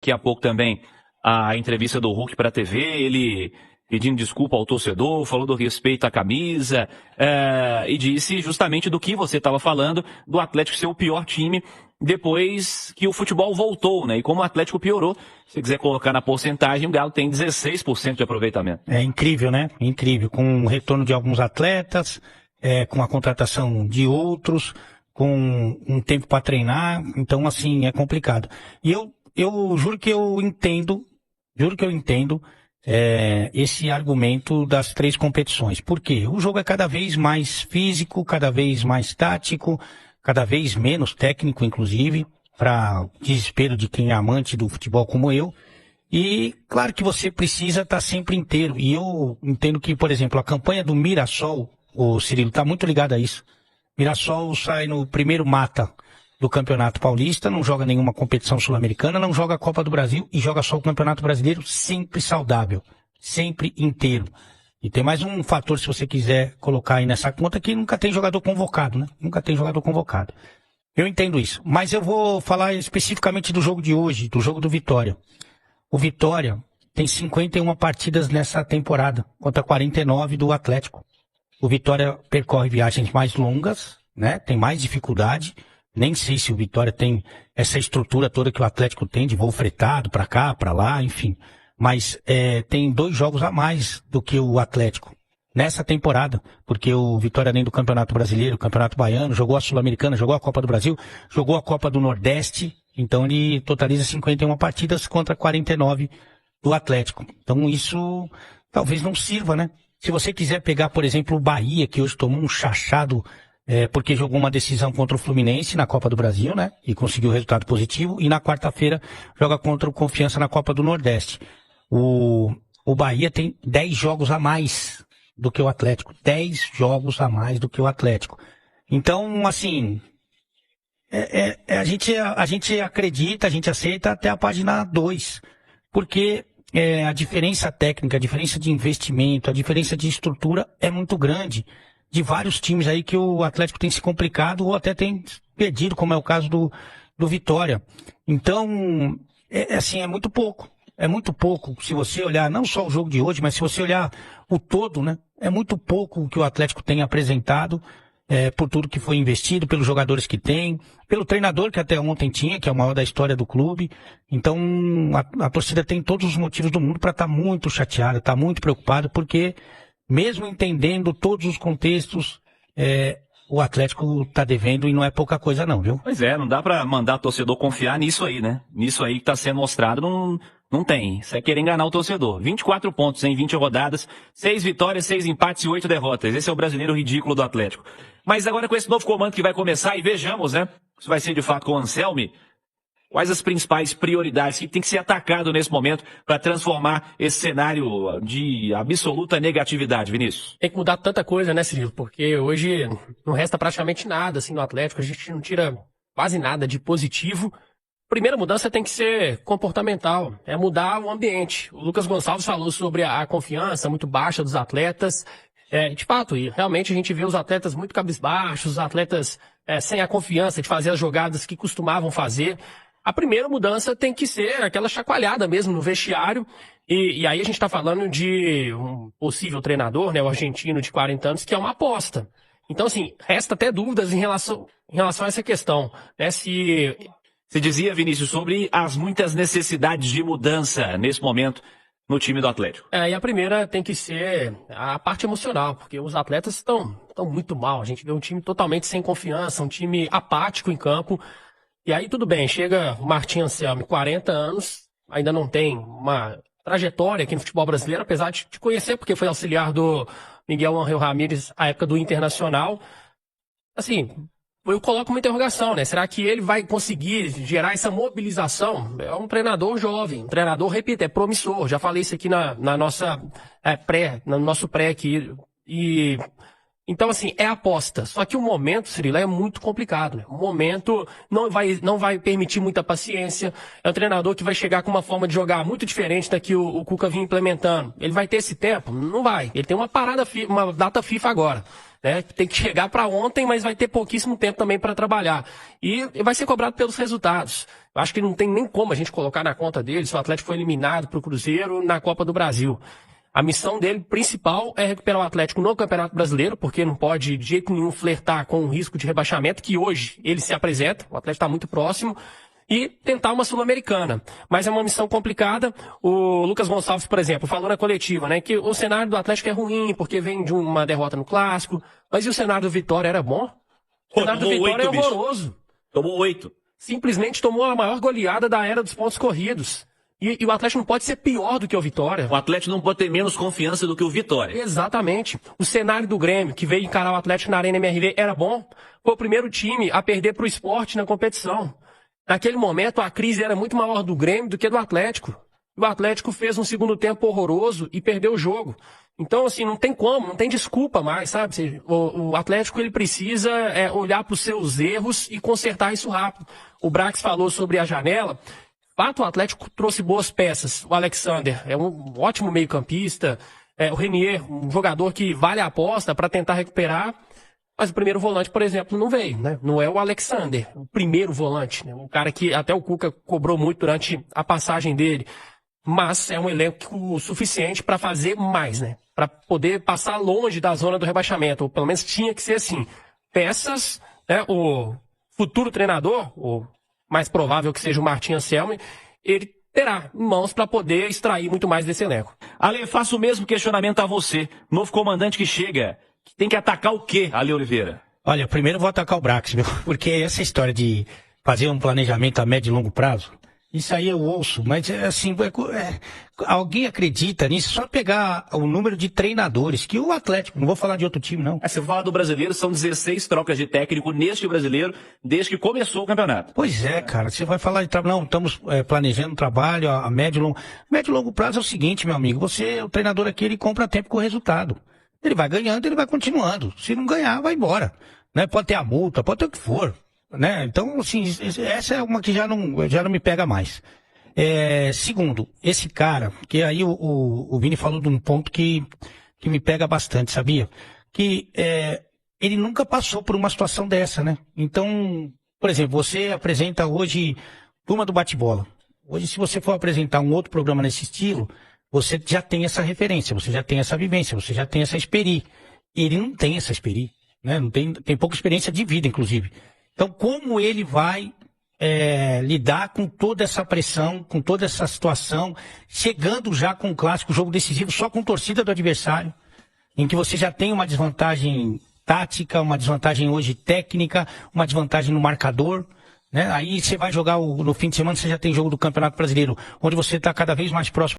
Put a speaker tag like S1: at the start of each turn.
S1: Daqui a pouco também a entrevista do Hulk para a TV, ele pedindo desculpa ao torcedor, falou do respeito à camisa, e disse justamente do que você estava falando, do Atlético ser o pior time depois que o futebol voltou, né? E como o Atlético piorou, se você quiser colocar na porcentagem, o Galo tem 16% de aproveitamento.
S2: É incrível, né? Incrível. Com o retorno de alguns atletas, com a contratação de outros, com um tempo para treinar. Então, assim, é complicado. E eu juro que eu entendo esse argumento das 3 competições. Por quê? O jogo é cada vez mais físico, cada vez mais tático, cada vez menos técnico, inclusive, para desespero de quem é amante do futebol como eu. E claro que você precisa estar sempre inteiro. E eu entendo que, por exemplo, a campanha do Mirassol, o Cirilo, está muito ligado a isso. Mirassol sai no primeiro mata do Campeonato Paulista, não joga nenhuma competição sul-americana, não joga a Copa do Brasil e joga só o Campeonato Brasileiro, sempre saudável, sempre inteiro. E tem mais um fator, se você quiser colocar aí nessa conta, que nunca tem jogador convocado, né? Nunca tem jogador convocado. Eu entendo isso. Mas eu vou falar especificamente do jogo de hoje, do jogo do Vitória. O Vitória tem 51 partidas nessa temporada, contra 49 do Atlético. O Vitória percorre viagens mais longas, né? Tem mais dificuldade. Nem sei se o Vitória tem essa estrutura toda que o Atlético tem, de voo fretado pra cá, pra lá, enfim. Mas tem 2 jogos a mais do que o Atlético nessa temporada, porque o Vitória, além do Campeonato Brasileiro, Campeonato Baiano, jogou a Sul-Americana, jogou a Copa do Brasil, jogou a Copa do Nordeste, então ele totaliza 51 partidas contra 49 do Atlético. Então isso talvez não sirva, né? Se você quiser pegar, por exemplo, o Bahia, que hoje tomou um chachado porque jogou uma decisão contra o Fluminense na Copa do Brasil, né? E conseguiu resultado positivo. E na quarta-feira joga contra o Confiança na Copa do Nordeste. O Bahia tem 10 jogos a mais do que o Atlético. 10 jogos a mais do que o Atlético. Então, assim, a gente acredita, a gente aceita até a página 2. Porque a diferença técnica, a diferença de investimento, a diferença de estrutura é muito grande. De vários times aí que o Atlético tem se complicado ou até tem perdido, como é o caso do Vitória. Então, assim, é muito pouco. É muito pouco. Se você olhar não só o jogo de hoje, mas se você olhar o todo, né? É muito pouco o que o Atlético tem apresentado, por tudo que foi investido, pelos jogadores que tem, pelo treinador que até ontem tinha, que é o maior da história do clube. Então, a torcida tem todos os motivos do mundo para estar muito chateada, estar muito preocupada, porque mesmo entendendo todos os contextos, o Atlético tá devendo e não é pouca coisa não, viu?
S1: Pois é, não dá pra mandar o torcedor confiar nisso aí, né? Nisso aí que tá sendo mostrado, não tem. Isso é querer enganar o torcedor. 24 pontos em 20 rodadas, 6 vitórias, 6 empates e 8 derrotas. Esse é o brasileiro ridículo do Atlético. Mas agora com esse novo comando que vai começar, e vejamos, né? Isso vai ser de fato com o Anselmi. Quais as principais prioridades que tem que ser atacado nesse momento para transformar esse cenário de absoluta negatividade, Vinícius?
S3: Tem que mudar tanta coisa, né, Cirilo? Porque hoje não resta praticamente nada assim no Atlético, a gente não tira quase nada de positivo. Primeira mudança tem que ser comportamental, é mudar o ambiente. O Lucas Gonçalves falou sobre a confiança muito baixa dos atletas. De fato, e realmente a gente vê os atletas muito cabisbaixos, os atletas sem a confiança de fazer as jogadas que costumavam fazer. A primeira mudança tem que ser aquela chacoalhada mesmo no vestiário. E aí a gente está falando de um possível treinador, né, o argentino de 40 anos, que é uma aposta. Então, assim, resta até dúvidas em relação a essa questão, né,
S1: Você dizia, Vinícius, sobre as muitas necessidades de mudança nesse momento no time do Atlético.
S3: E a primeira tem que ser a parte emocional, porque os atletas estão muito mal. A gente vê um time totalmente sem confiança, um time apático em campo. E aí tudo bem, chega o Martim Anselmi, 40 anos, ainda não tem uma trajetória aqui no futebol brasileiro, apesar de te conhecer, porque foi auxiliar do Miguel Ángel Ramírez à época do Internacional. Assim, eu coloco uma interrogação, né? Será que ele vai conseguir gerar essa mobilização? É um treinador jovem, um treinador, repito, é promissor. Já falei isso aqui na nossa no nosso pré aqui. Então, assim, é aposta. Só que o momento, Cirilo, é muito complicado, né? O momento não vai permitir muita paciência. É um treinador que vai chegar com uma forma de jogar muito diferente da que o Cuca vinha implementando. Ele vai ter esse tempo? Não vai. Ele tem uma uma data FIFA agora, né? Tem que chegar para ontem, mas vai ter pouquíssimo tempo também para trabalhar. E vai ser cobrado pelos resultados. Acho que não tem nem como a gente colocar na conta dele se o Atlético foi eliminado pro Cruzeiro na Copa do Brasil. A missão dele principal é recuperar o Atlético no Campeonato Brasileiro, porque não pode de jeito nenhum flertar com o risco de rebaixamento, que hoje ele se apresenta, o Atlético está muito próximo, e tentar uma Sul-Americana. Mas é uma missão complicada. O Lucas Gonçalves, por exemplo, falou na coletiva, né, que o cenário do Atlético é ruim, porque vem de uma derrota no Clássico, mas e o cenário do Vitória era bom? O cenário do Vitória é horroroso.
S1: Tomou 8.
S3: Simplesmente tomou a maior goleada da era dos pontos corridos. E o Atlético não pode ser pior do que o Vitória.
S1: O Atlético não pode ter menos confiança do que o Vitória.
S3: Exatamente. O cenário do Grêmio, que veio encarar o Atlético na Arena MRV, era bom. Foi o primeiro time a perder para o Sport na competição. Naquele momento, a crise era muito maior do Grêmio do que do Atlético. O Atlético fez um segundo tempo horroroso e perdeu o jogo. Então, assim, não tem como, não tem desculpa mais, sabe? O Atlético, ele precisa olhar para os seus erros e consertar isso rápido. O Brax falou sobre a janela. O Atlético trouxe boas peças. O Alexander é um ótimo meio-campista. O Renier, um jogador que vale a aposta para tentar recuperar. Mas o primeiro volante, por exemplo, não veio, né? Não é o Alexander, o primeiro volante, né? Um cara que até o Cuca cobrou muito durante a passagem dele. Mas é um elenco suficiente para fazer mais, né? Para poder passar longe da zona do rebaixamento. Ou pelo menos tinha que ser assim. Peças, né? O futuro treinador, o mais provável que seja o Martim Anselmi, ele terá em mãos para poder extrair muito mais desse elenco.
S1: Ale, faço o mesmo questionamento a você. Novo comandante que chega, que tem que atacar o quê, Ale Oliveira?
S2: Olha, primeiro eu vou atacar o Brax, meu, porque essa história de fazer um planejamento a médio e longo prazo, isso aí eu ouço, mas assim, alguém acredita nisso? Só pegar o número de treinadores, que o Atlético, não vou falar de outro time, não.
S1: Você fala do brasileiro, são 16 trocas de técnico neste brasileiro, desde que começou o campeonato.
S2: Pois é, cara, você vai falar de trabalho, não, estamos planejando trabalho a médio e longo prazo é o seguinte, meu amigo, o treinador aqui, ele compra tempo com o resultado. Ele vai ganhando, ele vai continuando. Se não ganhar, vai embora. Né? Pode ter a multa, pode ter o que for. Né? Então, assim, essa é uma que já não me pega mais. Segundo, esse cara, que aí o Vini falou de um ponto que me pega bastante, sabia? Que ele nunca passou por uma situação dessa, né? Então, por exemplo, você apresenta hoje Turma do Bate-Bola. Hoje, se você for apresentar um outro programa nesse estilo, você já tem essa referência, você já tem essa vivência, você já tem essa experiência. Ele não tem essa experiência, né? Não tem pouca experiência de vida, inclusive. Então, como ele vai lidar com toda essa pressão, com toda essa situação, chegando já com o clássico, jogo decisivo, só com torcida do adversário, em que você já tem uma desvantagem tática, uma desvantagem hoje técnica, uma desvantagem no marcador, né? Aí você vai jogar no fim de semana, você já tem jogo do Campeonato Brasileiro, onde você está cada vez mais próximo